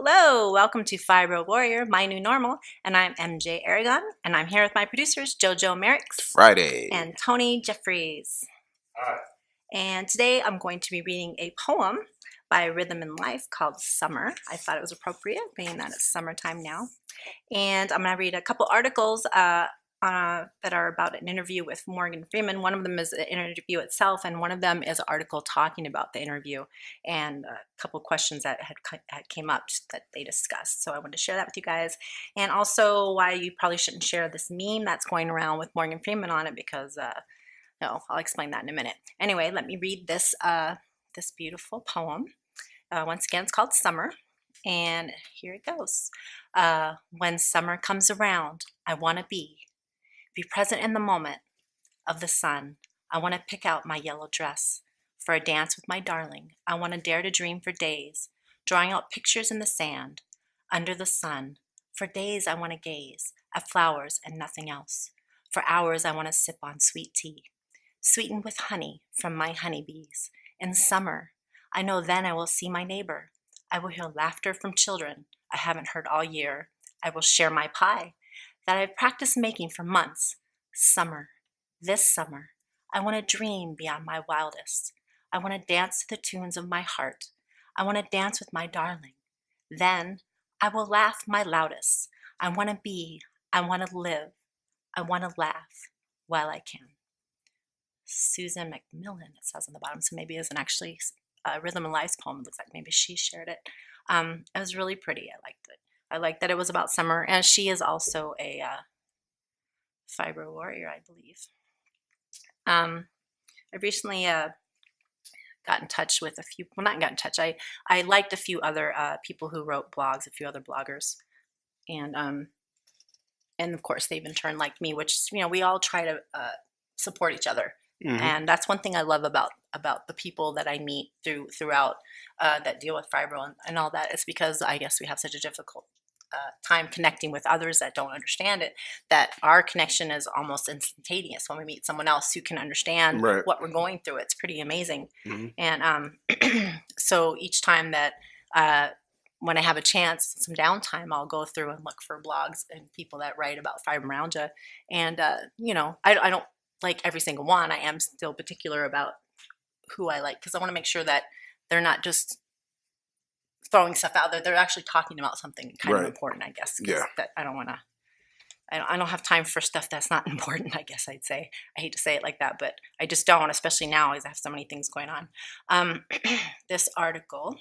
Hello, welcome to Fibro Warrior, my new normal, and I'm MJ Aragon, and I'm here with my producers, JoJo Merricks Friday. and Tony Jeffries. Hi. And today I'm going to be reading a poem by RhythminLife called Summer. I thought it was appropriate, being that it's summertime now. And I'm going to read a couple articles that are about an interview with Morgan Freeman. One of them is the interview itself, and one of them is an article talking about the interview and a couple questions that had came up that they discussed. So I wanted to share that with you guys, and also why you probably shouldn't share this meme that's going around with Morgan Freeman on it, because no, I'll explain that in a minute. Anyway, let me read this this beautiful poem. Once again, it's called Summer, and here it goes. When summer comes around, I want to be present in the moment of the sun. I want to pick out my yellow dress for a dance with my darling. I want to dare to dream for days, drawing out pictures in the sand, under the sun. For days I want to gaze at flowers and nothing else. For hours I want to sip on sweet tea, sweetened with honey from my honeybees. In summer, I know then I will see my neighbor. I will hear laughter from children I haven't heard all year. I will share my pie that I've practiced making for months. Summer, this summer, I want to dream beyond my wildest. I want to dance to the tunes of my heart. I want to dance with my darling. Then I will laugh my loudest. I want to be, I want to live, I want to laugh while I can. Susan McMillan, it says on the bottom, so maybe it isn't actually RhythminLife's poem. It looks like maybe she shared it. It was really pretty. I liked it. I like that it was about summer, and she is also a Fibro Warrior, I believe. I recently got in touch with a few, well, not got in touch, I liked a few other people who wrote blogs, a few other bloggers, and of course they've in turn liked me, which, you know, we all try to support each other. Mm-hmm. And that's one thing I love about the people that I meet throughout that deal with fibro and all that. It's because I guess we have such a difficult time connecting with others that don't understand it, that our connection is almost instantaneous when we meet someone else who can understand what we're going through. It's pretty amazing. Mm-hmm. And so each time that when I have a chance, some downtime, I'll go through and look for blogs and people that write about fibromyalgia. And you know, I don't like every single one. I am still particular about who I like, because I want to make sure that they're not just throwing stuff out there. They're actually talking about something kind of important, I guess. Yeah. That I don't want to. I don't have time for stuff that's not important, I guess I'd say. I hate to say it like that, but I just don't, especially now as I have so many things going on. This article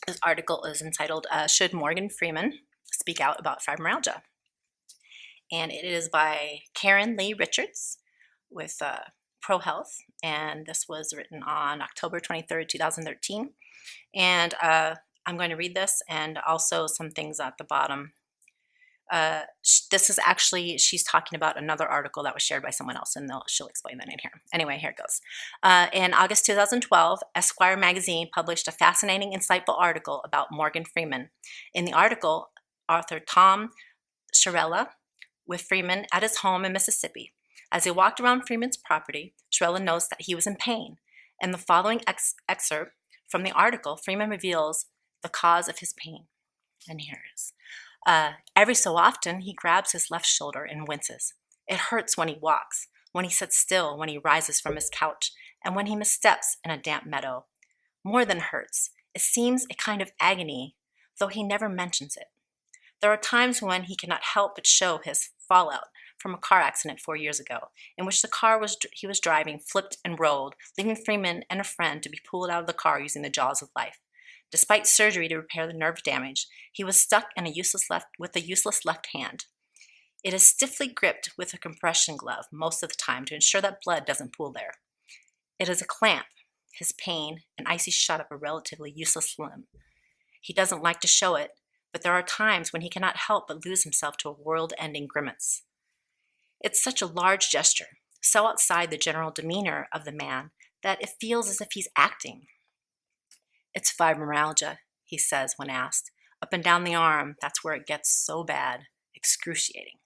is entitled, Should Morgan Freeman Speak Out About Fibromyalgia? And it is by Karen Lee Richards with Pro Health, and this was written on October 23rd, 2013. And I'm going to read this and also some things at the bottom. This is actually, she's talking about another article that was shared by someone else, and she'll explain that in here. Anyway, here it goes. In August 2012, Esquire magazine published a fascinating, insightful article about Morgan Freeman. In the article, author Tom Sharella with Freeman at his home in Mississippi. As he walked around Freeman's property, Sharella notes that he was in pain. In the following excerpt from the article, Freeman reveals the cause of his pain. And here it is. Every so often, he grabs his left shoulder and winces. It hurts when he walks, when he sits still, when he rises from his couch, and when he missteps in a damp meadow. More than hurts, it seems a kind of agony, though he never mentions it. There are times when he cannot help but show his fallout from a car accident 4 years ago, in which the car he was driving flipped and rolled, leaving Freeman and a friend to be pulled out of the car using the jaws of life. Despite surgery to repair the nerve damage, he was stuck in with a useless left hand. It is stiffly gripped with a compression glove most of the time to ensure that blood doesn't pool there. It is a clamp, his pain, an icy shut of a relatively useless limb. He doesn't like to show it, but there are times when he cannot help but lose himself to a world-ending grimace. It's such a large gesture, so outside the general demeanor of the man that it feels as if he's acting. It's fibromyalgia, he says when asked. Up and down the arm, that's where it gets so bad, excruciating.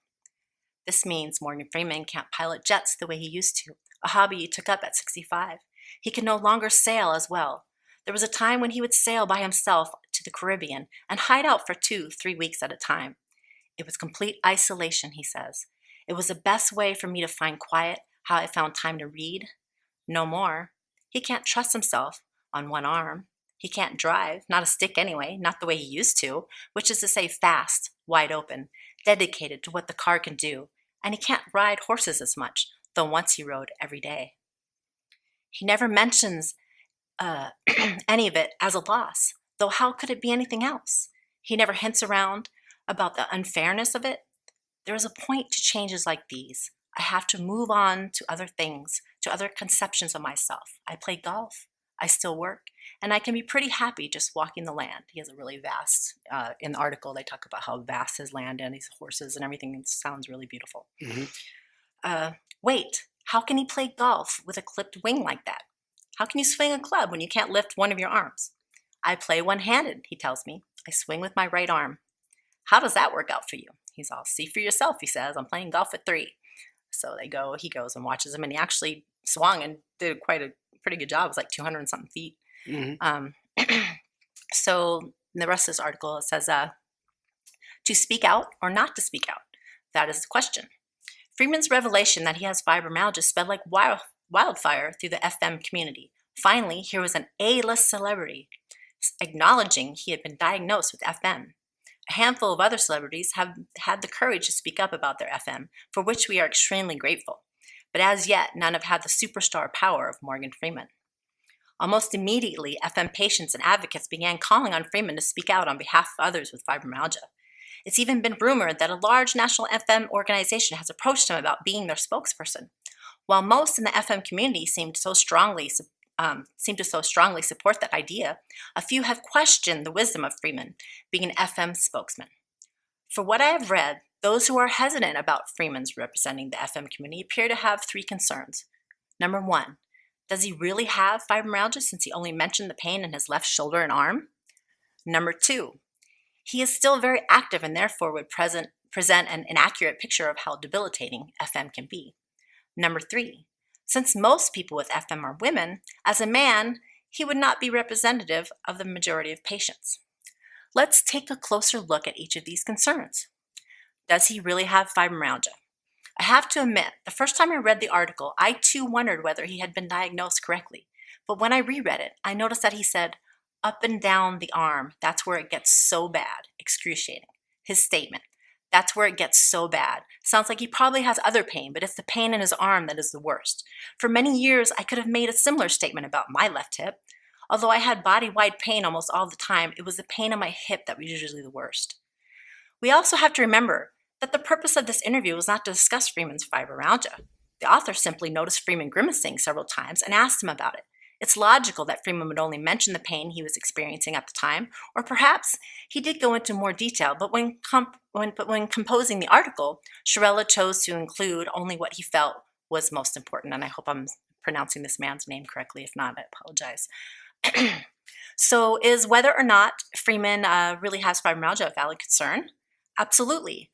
This means Morgan Freeman can't pilot jets the way he used to, a hobby he took up at 65. He can no longer sail as well. There was a time when he would sail by himself to the Caribbean and hide out for 2-3 weeks at a time. It was complete isolation, he says. It was the best way for me to find quiet, how I found time to read. No more. He can't trust himself on one arm. He can't drive, not a stick anyway, not the way he used to, which is to say fast, wide open, dedicated to what the car can do. And he can't ride horses as much, though once he rode every day. He never mentions any of it as a loss, though how could it be anything else? He never hints around about the unfairness of it. There is a point to changes like these. I have to move on to other things, to other conceptions of myself. I play golf, I still work, and I can be pretty happy just walking the land. He has a really vast, in the article they talk about how vast his land and these horses and everything. It sounds really beautiful. Wait, how can he play golf with a clipped wing like that? How can you swing a club when you can't lift one of your arms? I play one-handed, he tells me. I swing with my right arm. How does that work out for you? He's all, see for yourself, he says. I'm playing golf at 3. So he goes and watches him, and he actually swung and did quite a pretty good job. It was like 200 and something feet. So in the rest of this article, it says, to speak out or not to speak out? That is the question. Freeman's revelation that he has fibromyalgia spread like wildfire through the FM community. Finally, here was an A-list celebrity acknowledging he had been diagnosed with FM. A handful of other celebrities have had the courage to speak up about their FM, for which we are extremely grateful. But as yet, none have had the superstar power of Morgan Freeman. Almost immediately, FM patients and advocates began calling on Freeman to speak out on behalf of others with fibromyalgia. It's even been rumored that a large national FM organization has approached him about being their spokesperson. While most in the FM community seem to so strongly support that idea, a few have questioned the wisdom of Freeman being an FM spokesman. For what I have read, those who are hesitant about Freeman's representing the FM community appear to have 3 concerns. Number 1, does he really have fibromyalgia since he only mentioned the pain in his left shoulder and arm? Number 2, he is still very active and therefore would present an inaccurate picture of how debilitating FM can be. Number 3, since most people with FM are women, as a man, he would not be representative of the majority of patients. Let's take a closer look at each of these concerns. Does he really have fibromyalgia? I have to admit, the first time I read the article, I too wondered whether he had been diagnosed correctly. But when I reread it, I noticed that he said, up and down the arm, that's where it gets so bad, excruciating. His statement, that's where it gets so bad. Sounds like he probably has other pain, but it's the pain in his arm that is the worst. For many years, I could have made a similar statement about my left hip. Although I had body-wide pain almost all the time, it was the pain on my hip that was usually the worst. We also have to remember that the purpose of this interview was not to discuss Freeman's fibromyalgia. The author simply noticed Freeman grimacing several times and asked him about it. It's logical that Freeman would only mention the pain he was experiencing at the time, or perhaps he did go into more detail, but when composing the article, Shirella chose to include only what he felt was most important, and I hope I'm pronouncing this man's name correctly. If not, I apologize. So is whether or not Freeman really has fibromyalgia a valid concern? Absolutely.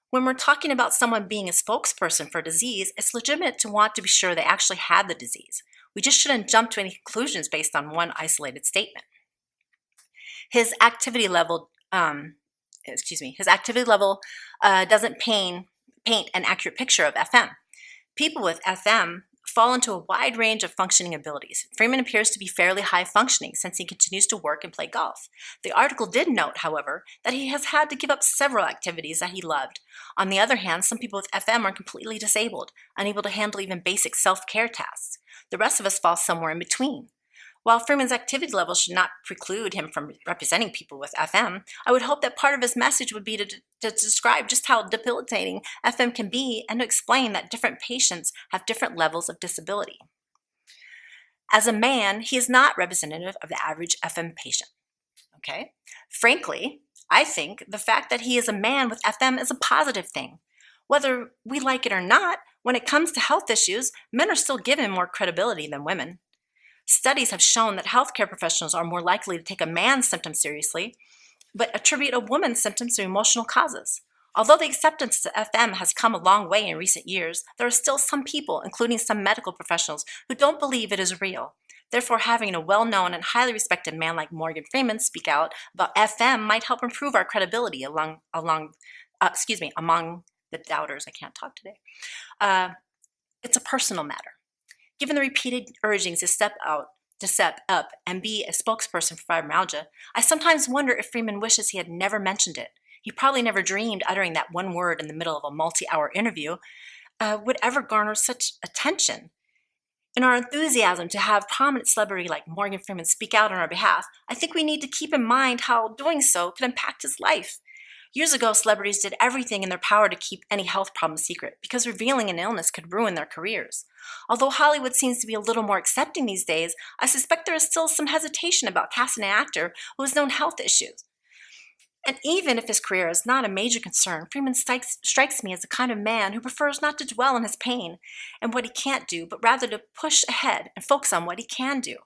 When we're talking about someone being a spokesperson for a disease, it's legitimate to want to be sure they actually had the disease. We just shouldn't jump to any conclusions based on one isolated statement. His activity level, doesn't paint an accurate picture of FM. People with FM fall into a wide range of functioning abilities. Freeman appears to be fairly high functioning since he continues to work and play golf. The article did note, however, that he has had to give up several activities that he loved. On the other hand, some people with FM are completely disabled, unable to handle even basic self-care tasks. The rest of us fall somewhere in between. While Freeman's activity level should not preclude him from representing people with FM, I would hope that part of his message would be to describe just how debilitating FM can be and to explain that different patients have different levels of disability. As a man, he is not representative of the average FM patient. Okay? Frankly, I think the fact that he is a man with FM is a positive thing. Whether we like it or not, when it comes to health issues, men are still given more credibility than women. Studies have shown that healthcare professionals are more likely to take a man's symptoms seriously, but attribute a woman's symptoms to emotional causes. Although the acceptance of FM has come a long way in recent years, there are still some people, including some medical professionals, who don't believe it is real. Therefore, having a well-known and highly respected man like Morgan Freeman speak out about FM might help improve our credibility among the doubters. I can't talk today. It's a personal matter. Given the repeated urgings to step up and be a spokesperson for fibromyalgia, I sometimes wonder if Freeman wishes he had never mentioned it. He probably never dreamed uttering that one word in the middle of a multi-hour interview would ever garner such attention. In our enthusiasm to have prominent celebrity like Morgan Freeman speak out on our behalf, I think we need to keep in mind how doing so could impact his life. Years ago, celebrities did everything in their power to keep any health problem secret because revealing an illness could ruin their careers. Although Hollywood seems to be a little more accepting these days, I suspect there is still some hesitation about casting an actor who has known health issues. And even if his career is not a major concern, Freeman strikes me as the kind of man who prefers not to dwell on his pain and what he can't do, but rather to push ahead and focus on what he can do.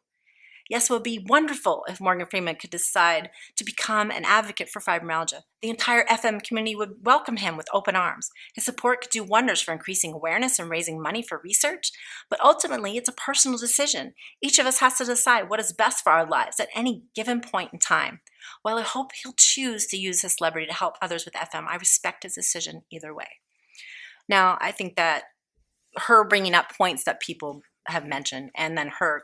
Yes, it would be wonderful if Morgan Freeman could decide to become an advocate for fibromyalgia. The entire FM community would welcome him with open arms. His support could do wonders for increasing awareness and raising money for research, but ultimately it's a personal decision. Each of us has to decide what is best for our lives at any given point in time. While I hope he'll choose to use his celebrity to help others with FM, I respect his decision either way. Now, I think that her bringing up points that people have mentioned and then her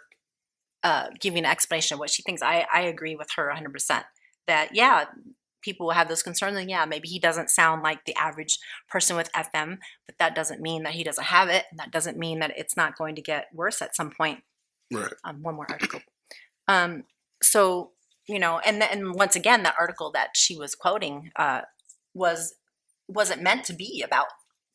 giving an explanation of what she thinks, I agree with her 100%. That, yeah, people will have those concerns, and yeah, maybe he doesn't sound like the average person with FM, but that doesn't mean that he doesn't have it, and that doesn't mean that it's not going to get worse at some point. Right. One more article. So, and once again, that article that she was quoting wasn't meant to be about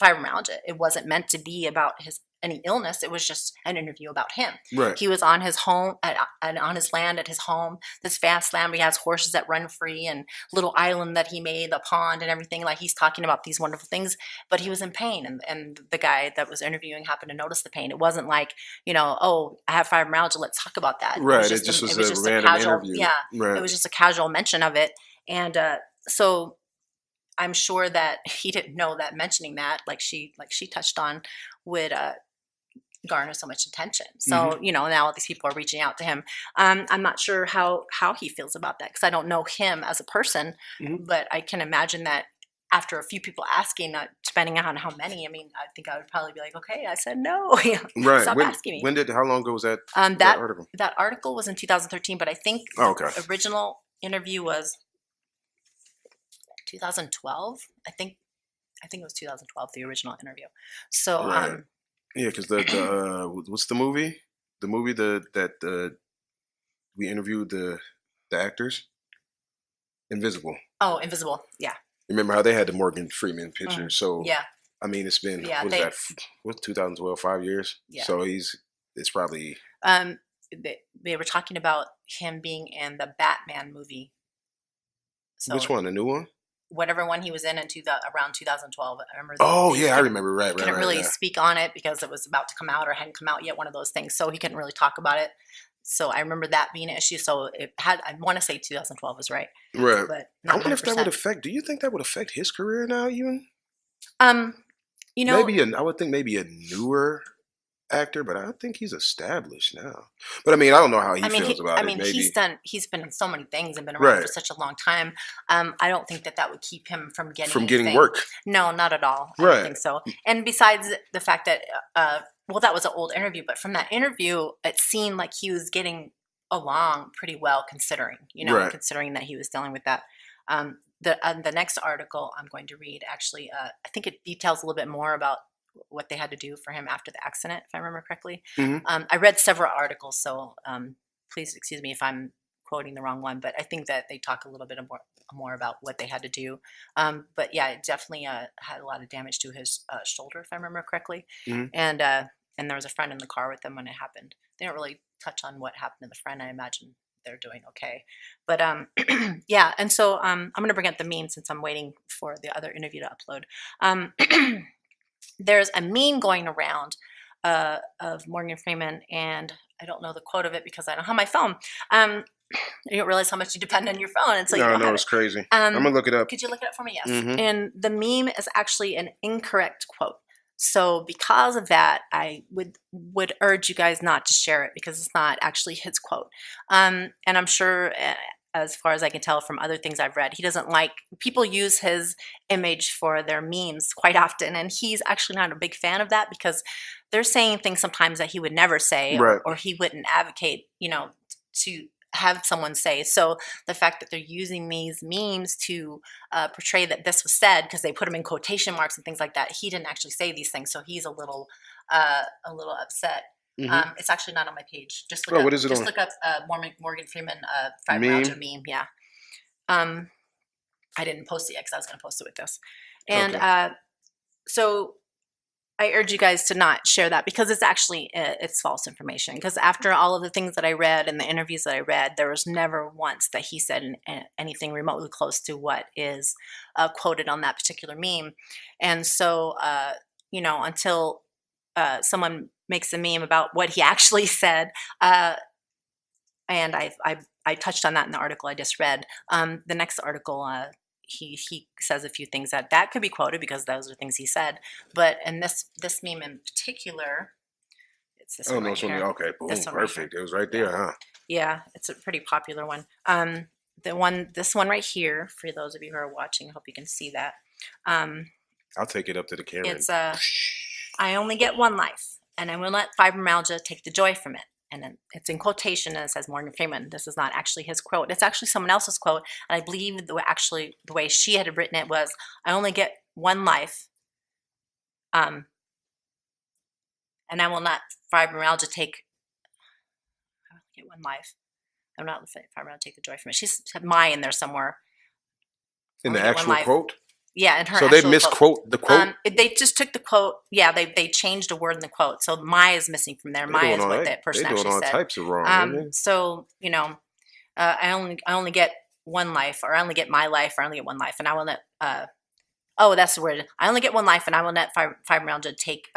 fibromyalgia. It wasn't meant to be about any illness. It was just an interview about him. Right. He was on his home and on his land at his home, this vast land where he has horses that run free and little island that he made, a pond and everything. Like, he's talking about these wonderful things, but he was in pain. And the guy that was interviewing happened to notice the pain. It wasn't like, oh, I have fibromyalgia, let's talk about that. Right. It just was a random casual interview. Yeah. Right. It was just a casual mention of it. And so I'm sure that he didn't know that mentioning that, like she touched on, would garner so much attention. So, now all these people are reaching out to him. I'm not sure how he feels about that, because I don't know him as a person, but I can imagine that after a few people asking, depending on how many, I think I would probably be like, okay, I said no. Right. Stop asking me. How long ago was that, that article? That article was in 2013, but I think the original interview was 2012. I think it was 2012, the original interview. So, right. Yeah, because the what's the movie? The movie that we interviewed the actors. Invisible. Oh, Invisible. Yeah. Remember how they had the Morgan Freeman picture? So yeah. It's been what's 2012, 5 years. Yeah. So it's probably. They were talking about him being in the Batman movie. So which one? The new one? Whatever one he was in around 2012. I remember. I remember. Right. He couldn't really speak on it because it was about to come out or hadn't come out yet. One of those things. So he couldn't really talk about it. So I remember that being an issue. So I want to say 2012 was right. Right. But I wonder if that would affect. Do you think that would affect his career now, even? Maybe I would think maybe a newer actor, but I think he's established now. But I don't know how he feels about it. Maybe he's been in so many things and been around for such a long time. I don't think that would keep him from getting work. No, not at all. I don't think so. And besides the fact that that was an old interview, but from that interview, it seemed like he was getting along pretty well, considering that he was dealing with that. The next article I'm going to read, actually, I think it details a little bit more about what they had to do for him after the accident, if I remember correctly. I read several articles, so please excuse me if I'm quoting the wrong one, but I think that they talk a little bit more about what they had to do. But yeah, it definitely had a lot of damage to his shoulder, if I remember correctly. And there was a friend in the car with them when it happened. They don't really touch on what happened to the friend. I imagine they're doing okay. But yeah, and so I'm going to bring up the meme since I'm waiting for the other interview to upload. There's a meme going around of Morgan Freeman, and I don't know the quote of it because I don't have my phone. You don't realize how much you depend on your phone until you don't have it. It's crazy. I'm going to look it up. Could you look it up for me? Yes. And the meme is actually an incorrect quote. So because of that, I would urge you guys not to share it because it's not actually his quote. And I'm sure, as far as I can tell from other things I've read, he doesn't like people use his image for their memes quite often, and he's actually not a big fan of that because they're saying things sometimes that he would never say, Right. or he wouldn't advocate, to have someone say. So the fact that they're using these memes to portray that this was said, because they put them in quotation marks and things like that, he didn't actually say these things, so he's a little upset. Mm-hmm. It's actually not on my page. Just look Oh, up. what is it Just on? look up Morgan Freeman Meme. fibromyalgia meme. Yeah. I didn't post it yet because I was going to post it with this, and Okay. so I urge you guys to not share that because it's actually it's false information. Because after all of the things that I read and the interviews that I read, there was never once that he said anything remotely close to what is quoted on that particular meme. And so, until someone makes a meme about what he actually said, and I touched on that in the article I just read. The next article, he says a few things that could be quoted because those are things he said. But in this meme in particular, it's this Oh one no, right it's only here. okay. Boom, This one right here. perfect. It was right Yeah. there, huh? Yeah, it's a pretty popular one. This one right here, for those of you who are watching, I hope you can see that. I'll take it up to the camera. It's I only get one life, and I will let fibromyalgia take the joy from it. And then it's in quotation, and it says Morgan Freeman. This is not actually his quote. It's actually someone else's quote. And I believe the way she had written it was, "I only get one life, and I will not fibromyalgia take. I only get one life. I will not let fibromyalgia take the joy from it." She's had "my" in there somewhere. In Only the get one actual life. quote. Yeah, in her So they actual quote. misquote the quote. They just took the quote. Yeah, they changed a word in the quote. So "my" is missing from there. They "My" doing is all what that. that They person doing actually all said. types of wrong. Ain't they? So I only get one life, or I only get my life, or I only get one life, and I will let. That's the word. I only get one life, and I will let fibromyalgia take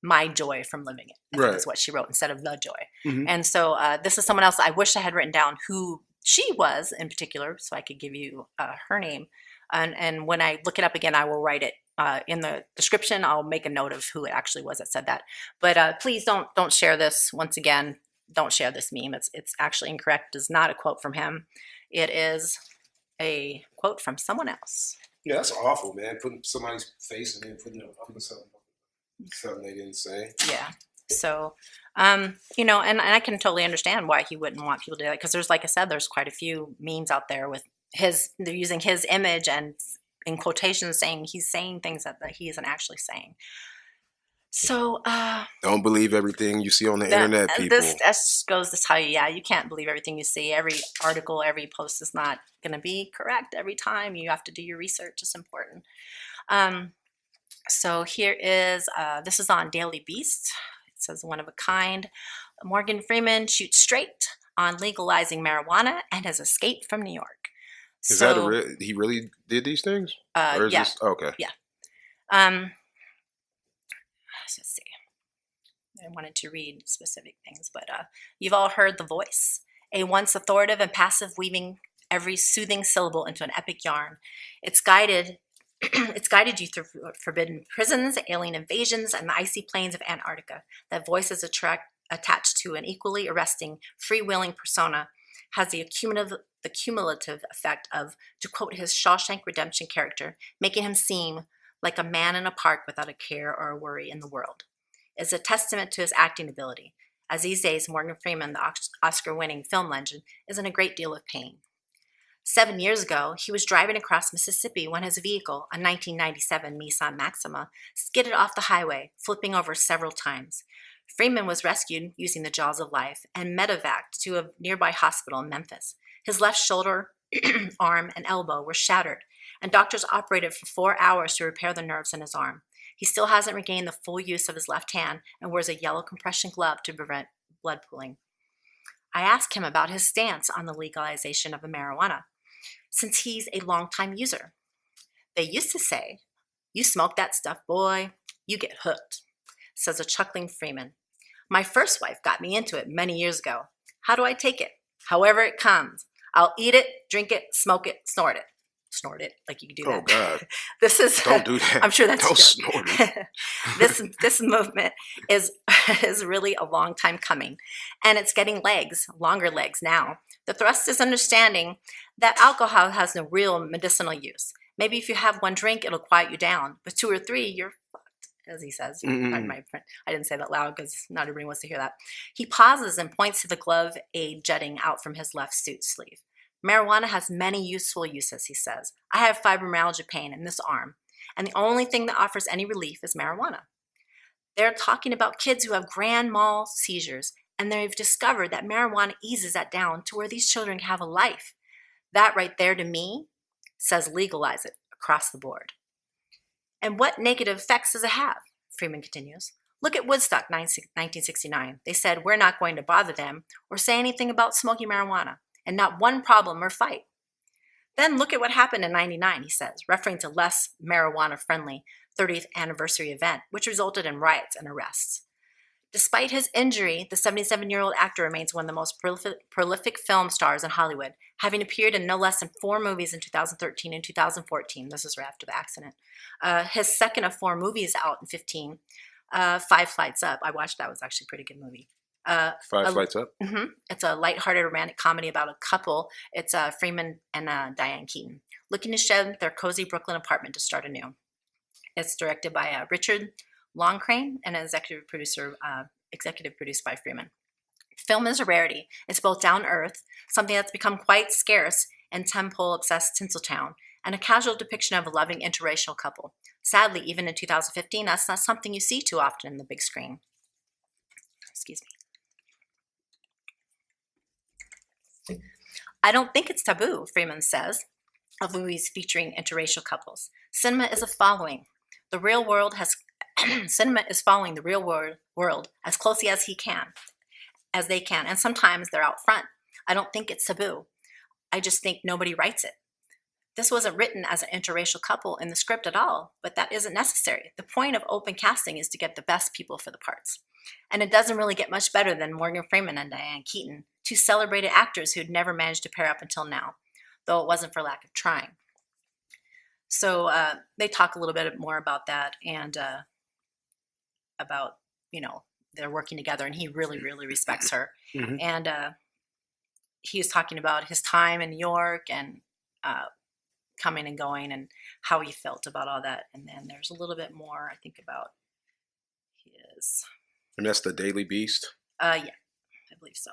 my joy from living it. I think Right. is what she wrote instead of the joy. Mhm. And so this is someone else. I wish I had written down who she was in particular, so I could give you her name. And when I look it up again, I will write it in the description. I'll make a note of who it actually was that said that. But please don't share this. Once again, don't share this meme. It's actually incorrect. It is not a quote from him. It is a quote from someone else. Yeah, that's awful, man. Putting somebody's face and then putting it up with something they didn't say. Yeah. So, and I can totally understand why he wouldn't want people to do that because there's, like I said, there's quite a few memes out there with they're using his image and in quotations saying he's saying things that he isn't actually saying. So, Don't believe everything you see on the internet, people. this just goes to tell you, yeah, you can't believe everything you see. Every article, every post is not going to be correct every time. You have to do your research. It's important. So here is, this is on Daily Beast. It says one of a kind. Morgan Freeman shoots straight on legalizing marijuana and has escaped from New York. Is that he really did these things? Or is Yeah. this okay? Yeah. Let's see. I wanted to read specific things, but you've all heard The Voice, a once authoritative and passive weaving every soothing syllable into an epic yarn. It's guided you through forbidden prisons, alien invasions, and the icy plains of Antarctica. That voice is attached to an equally arresting, freewheeling persona, has the cumulative effect of, to quote his Shawshank Redemption character, making him seem like a man in a park without a care or a worry in the world. It's a testament to his acting ability, as these days Morgan Freeman, the Oscar-winning film legend, is in a great deal of pain. 7 years ago, he was driving across Mississippi when his vehicle, a 1997 Nissan Maxima, skidded off the highway, flipping over several times. Freeman was rescued using the jaws of life and medevaced to a nearby hospital in Memphis. His left shoulder, arm, and elbow were shattered, and doctors operated for 4 hours to repair the nerves in his arm. He still hasn't regained the full use of his left hand and wears a yellow compression glove to prevent blood pooling. I asked him about his stance on the legalization of marijuana, since he's a longtime user. They used to say, "You smoke that stuff, boy, you get hooked," says a chuckling Freeman. "My first wife got me into it many years ago. How do I take it? However it comes. I'll eat it, drink it, smoke it, snort it." snort it like you can do Oh that. God! This is Don't do that. I'm sure that's Don't a joke. snort it. This movement is really a long time coming, and it's getting longer legs now. The thrust is understanding that alcohol has no real medicinal use. Maybe if you have one drink, it'll quiet you down, but 2 or 3, you're fucked, as he says. Pardon my friend. I didn't say that loud because not everybody wants to hear that. He pauses and points to the glove aid jutting out from his left suit sleeve. Marijuana has many useful uses, he says. I have fibromyalgia pain in this arm, and the only thing that offers any relief is marijuana. They're talking about kids who have grand mal seizures, and they've discovered that marijuana eases that down to where these children can have a life. That right there to me says legalize it across the board. And what negative effects does it have? Freeman continues. Look at Woodstock 1969. They said we're not going to bother them or say anything about smoking marijuana, and not one problem or fight. Then look at what happened in 99, he says, referring to less marijuana-friendly 30th anniversary event, which resulted in riots and arrests. Despite his injury, the 77-year-old actor remains one of the most prolific film stars in Hollywood, having appeared in no less than 4 movies in 2013 and 2014. This is right after the accident. His second of 4 movies out in 15, 5 Flights Up. I watched that. It was actually a pretty good movie. 5 Flights Up? Mm-hmm. It's a lighthearted romantic comedy about a couple. It's Freeman and Diane Keaton looking to shed their cozy Brooklyn apartment to start anew. It's directed by Richard Longcrane and executive produced by Freeman. Film is a rarity. It's both down-to-earth, something that's become quite scarce in temple-obsessed Tinseltown, and a casual depiction of a loving interracial couple. Sadly, even in 2015, that's not something you see too often in the big screen. Excuse me. I don't think it's taboo, Freeman says, of movies featuring interracial couples. Cinema is a following. The real world has cinema is following the real world as closely as they can, and sometimes they're out front. I don't think it's taboo. I just think nobody writes it. This wasn't written as an interracial couple in the script at all, but that isn't necessary. The point of open casting is to get the best people for the parts. And it doesn't really get much better than Morgan Freeman and Diane Keaton, 2 celebrated actors who'd never managed to pair up until now, though it wasn't for lack of trying. So they talk a little bit more about that and about, they're working together, and he really, really respects her. Mm-hmm. And he was talking about his time in New York and coming and going and how he felt about all that. And then there's a little bit more, I think, about his... And that's the Daily Beast? Yeah, I believe so.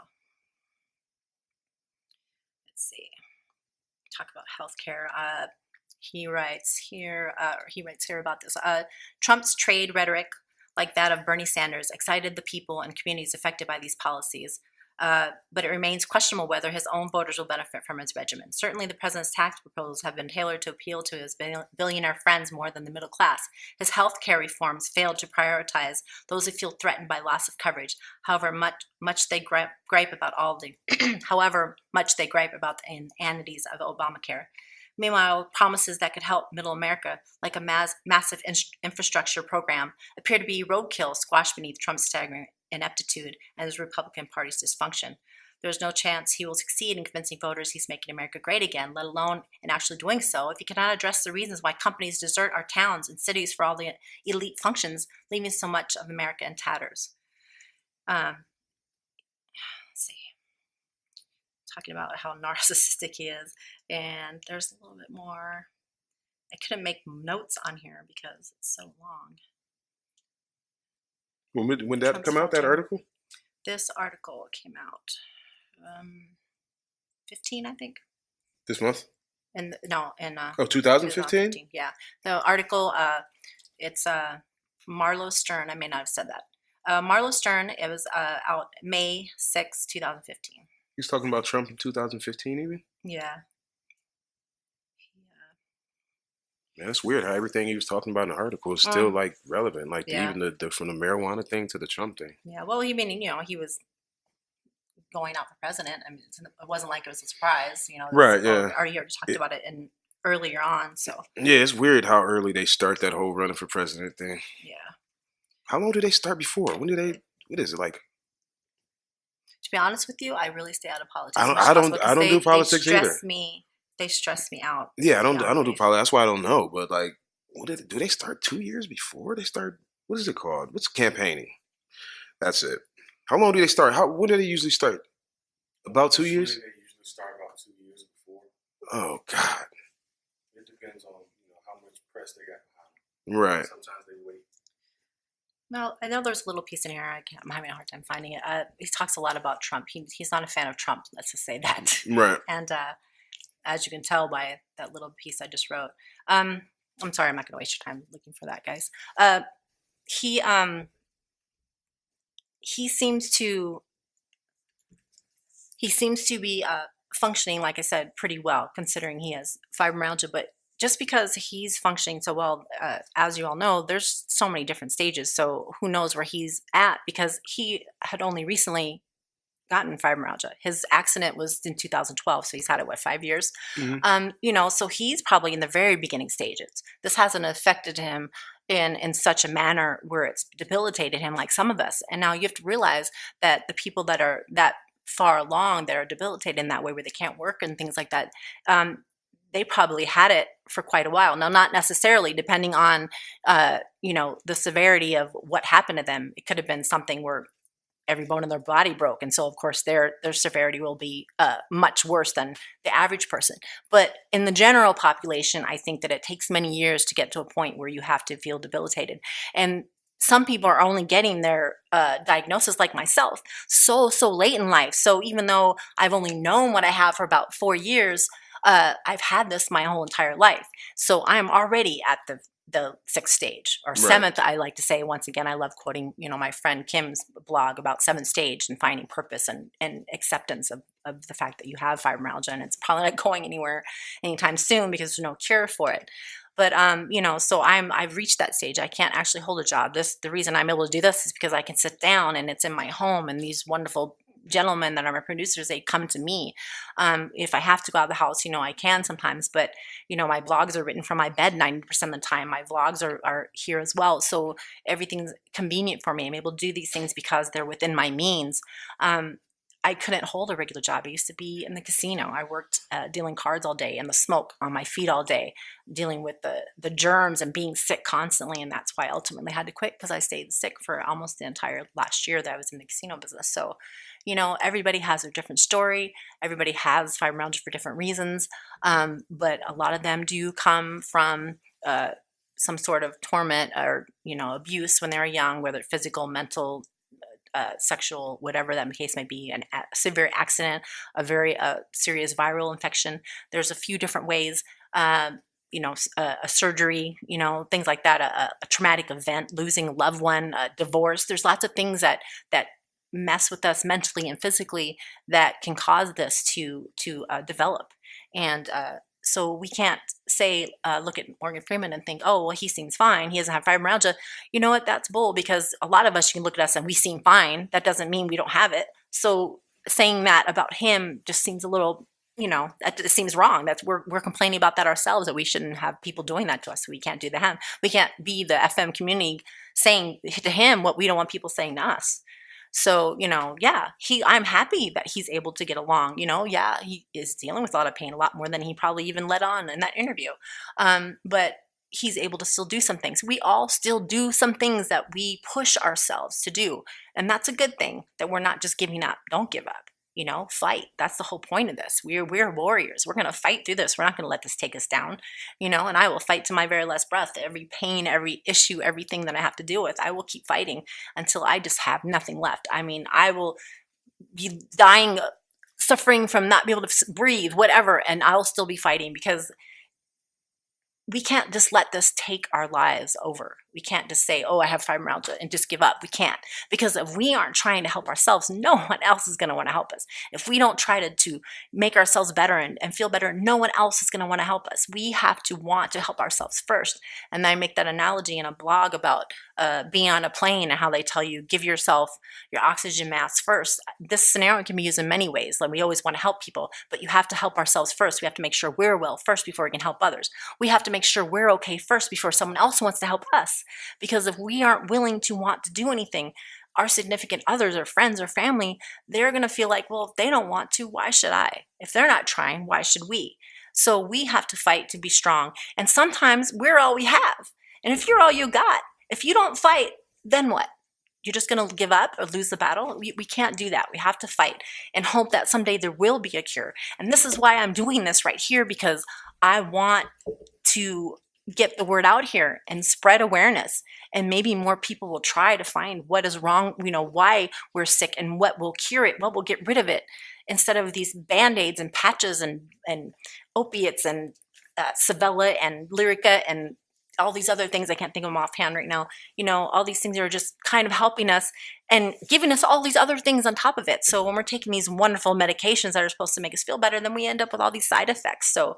Let's see. Talk about healthcare. He writes here about this. Trump's trade rhetoric, like that of Bernie Sanders, excited the people and communities affected by these policies, but it remains questionable whether his own voters will benefit from his regimen. Certainly the president's tax proposals have been tailored to appeal to his billionaire friends more than the middle class. His health care reforms failed to prioritize those who feel threatened by loss of coverage, however much they gripe about the inanities of Obamacare. Meanwhile, promises that could help middle America, like a massive infrastructure program, appear to be roadkill squashed beneath Trump's staggering ineptitude and his Republican Party's dysfunction. There's no chance he will succeed in convincing voters he's making America great again, let alone in actually doing so, if he cannot address the reasons why companies desert our towns and cities for all the elite functions, leaving so much of America in tatters. Let's see. Talking about how narcissistic he is, and there's a little bit more. I couldn't make notes on here because it's so long. When did that come out, that article? This article came out 15, I think. This month? In 2015? Yeah. The article, it's Marlo Stern. I may not have said that. Marlo Stern, it was out May 6, 2015. He's talking about Trump in 2015 even? Yeah. Man, it's weird how everything he was talking about in the article is still like relevant. Like even the from the marijuana thing to the Trump thing. Yeah, well, he was going out for president. I mean, it wasn't like it was a surprise, Right, yeah. Already talked about it earlier on, so. Yeah, it's weird how early they start that whole running for president thing. Yeah. How long did they start before? When did they? What is it like? To be honest with you, I really stay out of politics. I don't do politics either. They stress me out Yeah, I beyond don't do belief. poly. That's why I don't know. But like, do they start 2 years before they start? What is it called? What's campaigning? That's it. How long do they start? When do they usually start? About 2 years. They usually start about 2 years before. Oh God. It depends on how much press they got behind Right. them. Sometimes they wait. Well, I know there's a little piece in here. I'm having a hard time finding it. He talks a lot about Trump. He's not a fan of Trump. Let's just say that. Right. And as you can tell by that little piece I just wrote, I'm sorry, I'm not going to waste your time looking for that, guys. He he seems to be functioning, like I said, pretty well considering he has fibromyalgia. But just because he's functioning so well, as you all know, there's so many different stages. So who knows where he's at, because he had only recently gotten fibromyalgia. His accident was in 2012, so he's had it, what, 5 years? So he's probably in the very beginning stages. This hasn't affected him in such a manner where it's debilitated him like some of us. And now you have to realize that the people that are that far along, that are debilitated in that way, where they can't work and things like that, they probably had it for quite a while. Now, not necessarily, depending on the severity of what happened to them. It could have been something where every bone in their body broke, and so of course their severity will be much worse than the average person. But in the general population, I think that it takes many years to get to a point where you have to feel debilitated. And some people are only getting their diagnosis, like myself, so late in life. So even though I've only known what I have for about 4 years, I've had this my whole entire life. So I'm already at the sixth stage, or Right. seventh. I like to say, once again, I love quoting my friend Kim's blog about seventh stage and finding purpose and acceptance of the fact that you have fibromyalgia, and it's probably not going anywhere anytime soon because there's no cure for it. But so I've reached that stage. I can't actually hold a job. The reason I'm able to do this is because I can sit down and it's in my home, and these wonderful gentlemen that are my producers, they come to me. If I have to go out of the house, I can sometimes, but my blogs are written from my bed 90% of the time. My vlogs are here as well. So everything's convenient for me. I'm able to do these things because they're within my means. I couldn't hold a regular job. I used to be in the casino. I worked dealing cards all day, and the smoke on my feet all day, dealing with the germs and being sick constantly. And that's why I ultimately had to quit, because I stayed sick for almost the entire last year that I was in the casino business. So, everybody has a different story. Everybody has fibromyalgia for different reasons. But a lot of them do come from some sort of torment or, abuse when they were young, whether physical, mental, sexual, whatever that case may be, a severe accident, a very serious viral infection. There's a few different ways, a surgery, things like that, a traumatic event, losing a loved one, a divorce. There's lots of things that mess with us mentally and physically that can cause this to develop. And so we can't say, look at Morgan Freeman and think, oh, well, he seems fine, he doesn't have fibromyalgia. You know what? That's bull, because a lot of us, you can look at us and we seem fine. That doesn't mean we don't have it. So saying that about him just seems a little, it seems wrong. We're complaining about that ourselves, that we shouldn't have people doing that to us. So we can't do the him. We can't be the FM community saying to him what we don't want people saying to us. So, I'm happy that he's able to get along. He is dealing with a lot of pain, a lot more than he probably even let on in that interview. But he's able to still do some things. We all still do some things that we push ourselves to do. And that's a good thing, that we're not just giving up. Don't give up. Fight. That's the whole point of this. We're warriors. We're going to fight through this. We're not going to let this take us down, and I will fight to my very last breath. Every pain, every issue, everything that I have to deal with, I will keep fighting until I just have nothing left. I mean, I will be dying, suffering from not being able to breathe, whatever, and I'll still be fighting, because we can't just let this take our lives over. We can't just say, oh, I have fibromyalgia, and just give up. We can't. Because if we aren't trying to help ourselves, no one else is going to want to help us. If we don't try to make ourselves better and feel better, no one else is going to want to help us. We have to want to help ourselves first. And I make that analogy in a blog about being on a plane and how they tell you, give yourself your oxygen mask first. This scenario can be used in many ways. Like, we always want to help people, but you have to help ourselves first. We have to make sure we're well first before we can help others. We have to make sure we're okay first before someone else wants to help us. Because if we aren't willing to want to do anything, our significant others or friends or family, they're going to feel like, well, if they don't want to, why should I? If they're not trying, why should we? So we have to fight to be strong. And sometimes we're all we have. And if you're all you got, if you don't fight, then what? You're just going to give up or lose the battle? We can't do that. We have to fight and hope that someday there will be a cure. And this is why I'm doing this right here, because I want to get the word out here and spread awareness. And maybe more people will try to find what is wrong, why we're sick and what will cure it, what will get rid of it, instead of these Band-Aids and patches and opiates and Savella and Lyrica and all these other things. I can't think of them offhand right now. All these things are just kind of helping us and giving us all these other things on top of it. So when we're taking these wonderful medications that are supposed to make us feel better, then we end up with all these side effects. So,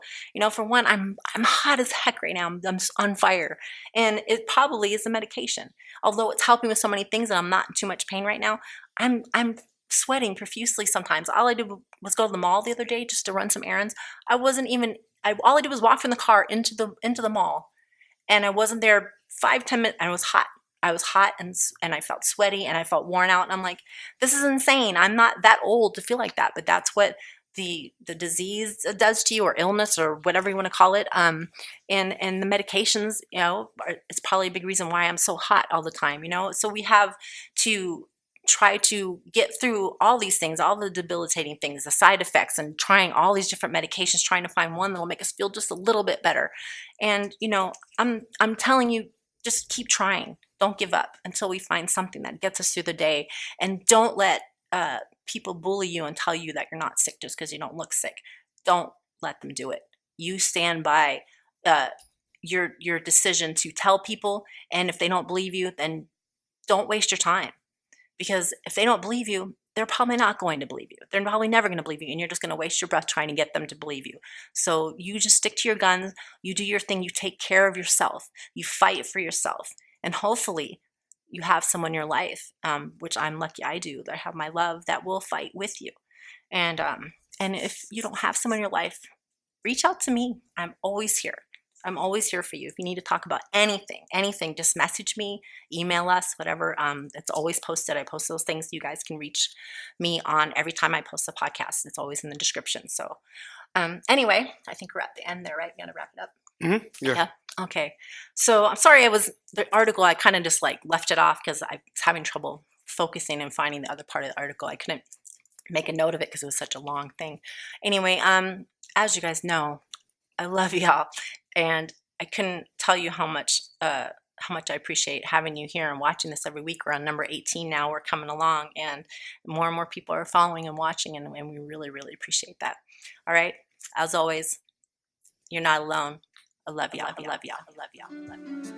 for one, I'm hot as heck right now. I'm on fire. And it probably is the medication. Although it's helping with so many things and I'm not in too much pain right now, I'm sweating profusely sometimes. All I did was go to the mall the other day just to run some errands. All I did was walk from the car into the mall. And I wasn't there 5-10 minutes, and I was hot. I was hot and I felt sweaty and I felt worn out. And I'm like, this is insane. I'm not that old to feel like that, but that's what the disease does to you, or illness, or whatever you want to call it. And the medications, it's probably a big reason why I'm so hot all the time, So we have to try to get through all these things, all the debilitating things, the side effects, and trying all these different medications, trying to find one that will make us feel just a little bit better. And, I'm telling you, just keep trying. Don't give up until we find something that gets us through the day. And don't let people bully you and tell you that you're not sick just because you don't look sick. Don't let them do it. You stand by your decision to tell people. And if they don't believe you, then don't waste your time. Because if they don't believe you, they're probably not going to believe you. They're probably never going to believe you, and you're just going to waste your breath trying to get them to believe you. So you just stick to your guns. You do your thing. You take care of yourself. You fight for yourself. And hopefully you have someone in your life, which I'm lucky I do, that I have my love, that will fight with you. And if you don't have someone in your life, reach out to me. I'm always here. I'm always here for you. If you need to talk about anything, just message me, email us, whatever. It's always posted. I post those things. You guys can reach me on every time I post a podcast. It's always in the description. So anyway, I think we're at the end there, right? We're going to wrap it up. Mm-hmm. Yeah. Okay. So I'm sorry, the article, I kind of just left it off because I was having trouble focusing and finding the other part of the article. I couldn't make a note of it because it was such a long thing. Anyway, as you guys know, I love y'all. And I couldn't tell you how much I appreciate having you here and watching this every week. We're on number 18 now. We're coming along, and more people are following and watching, and we really, really appreciate that. All right. As always, you're not alone. I love y'all. I love y'all. I love y'all. I love y'all.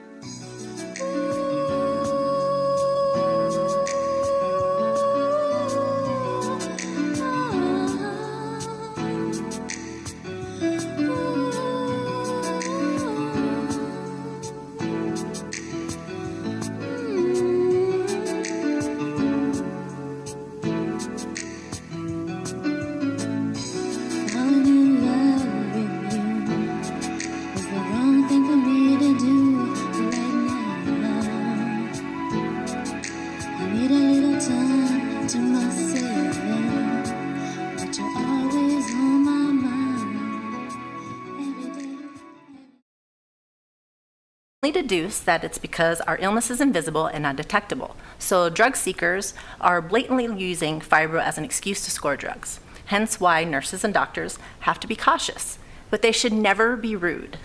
Deduce that it's because our illness is invisible and undetectable. So drug seekers are blatantly using fibro as an excuse to score drugs. Hence why nurses and doctors have to be cautious, but they should never be rude.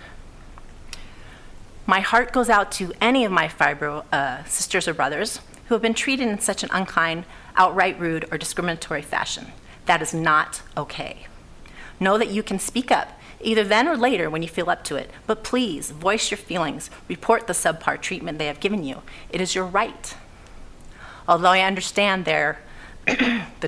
My heart goes out to any of my fibro sisters or brothers who have been treated in such an unkind, outright rude, or discriminatory fashion. That is not okay. Know that you can speak up, either then or later when you feel up to it, but please voice your feelings, report the subpar treatment they have given you. It is your right. Although I understand the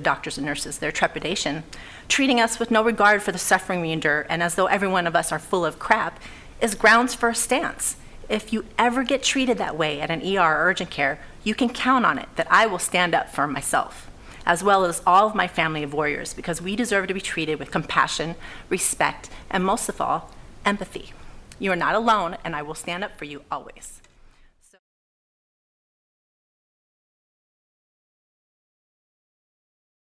doctors and nurses, their trepidation, treating us with no regard for the suffering we endure and as though every one of us are full of crap is grounds for a stance. If you ever get treated that way at an ER or urgent care, you can count on it that I will stand up for myself, as well as all of my family of warriors, because we deserve to be treated with compassion, respect, and most of all, empathy. You are not alone, and I will stand up for you always.